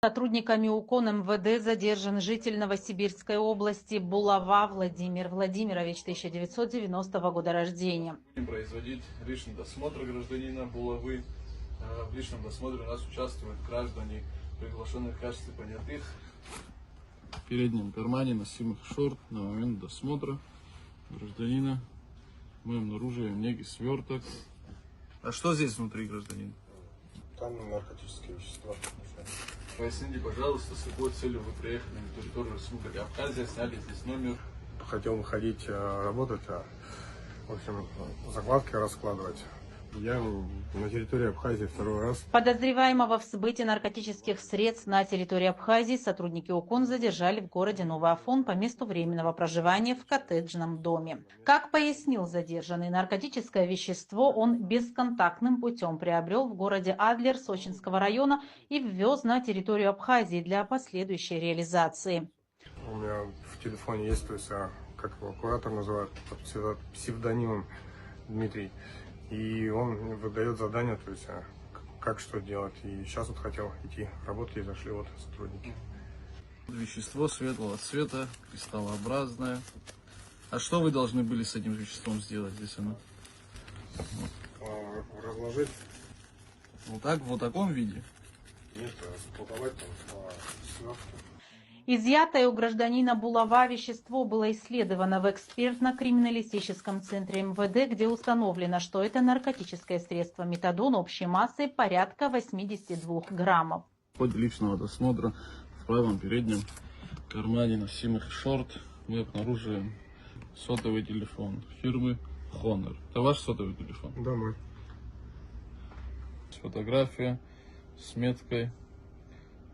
Сотрудниками УКОН МВД задержан житель Новосибирской области Булава Владимир Владимирович, 1990 года рождения. Производить личный досмотр гражданина Булавы. В личном досмотре у нас участвуют граждане, приглашенные в качестве понятых. В переднем кармане носимых шорт на момент досмотра гражданина мы обнаруживаем некий сверток. А что здесь внутри, гражданин? Там наркотические вещества. Поясните, пожалуйста, с какой целью вы приехали на территорию Республики Абхазия, сняли здесь номер? Хотел выходить работать, в общем, закладки раскладывать. Я на территории Абхазии второй раз. Подозреваемого в сбытии наркотических средств на территории Абхазии сотрудники УКОН задержали в городе Новый Афон по месту временного проживания в коттеджном доме. Как пояснил задержанный, наркотическое вещество он бесконтактным путем приобрел в городе Адлер Сочинского района и ввез на территорию Абхазии для последующей реализации. У меня в телефоне есть, то есть, как его куратор называют, под псевдонимом Дмитрий. И он выдает задания, то есть как что делать. И сейчас вот хотел идти работать, и зашли вот сотрудники. Вещество светлого цвета, кристаллообразное. А что вы должны были с этим веществом сделать здесь оно? Разложить? Вот так, в вот таком виде? Нет, спаковать там свертки. Изъятое у гражданина Булава вещество было исследовано в экспертно-криминалистическом центре МВД, где установлено, что это наркотическое средство метадон общей массой порядка 82 граммов. В ходе личного досмотра в правом переднем кармане носимых шорт мы обнаруживаем сотовый телефон фирмы Honor. Это ваш сотовый телефон? Да, мой. Фотография с меткой,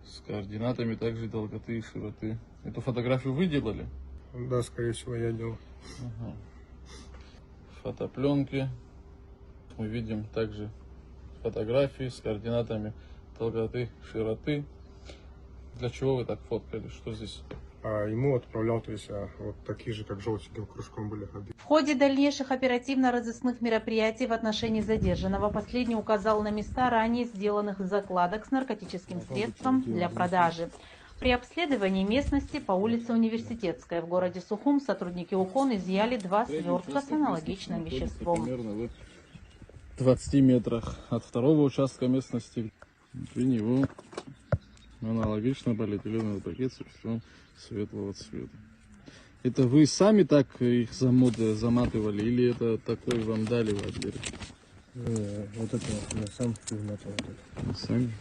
с координатами также долготы и широты. Эту фотографию вы делали? Да, скорее всего, я делал. Ага. Фотопленки. Мы видим также фотографии с координатами долготы, широты. Для чего вы так фоткали? Что здесь? Ему отправлял, то есть вот такие же, как желтеньким кружком были. В ходе дальнейших оперативно-розыскных мероприятий в отношении задержанного последний указал на места ранее сделанных закладок с наркотическим средством для продажи. При обследовании местности по улице Университетская в городе Сухум сотрудники УКОН изъяли 2 свертка с аналогичным веществом. Примерно в 20 метрах от второго участка местности. Внутри него аналогично полиэтиленовый пакет с веществом светлого цвета. Это вы сами так их заматывали или это такой вам дали в Адлере? Вот это я сам изматывал. Сами?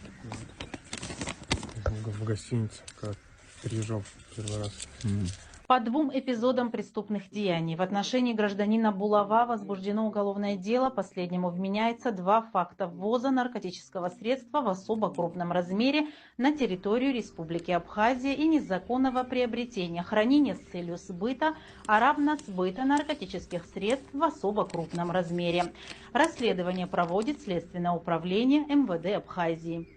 В гостинице, как приезжал первый раз. По 2 эпизодам преступных деяний в отношении гражданина Булава возбуждено уголовное дело. Последнему вменяется 2 факта ввоза наркотического средства в особо крупном размере на территорию Республики Абхазия и незаконного приобретения, хранения с целью сбыта, а равно сбыта наркотических средств в особо крупном размере. Расследование проводит Следственное управление МВД Абхазии.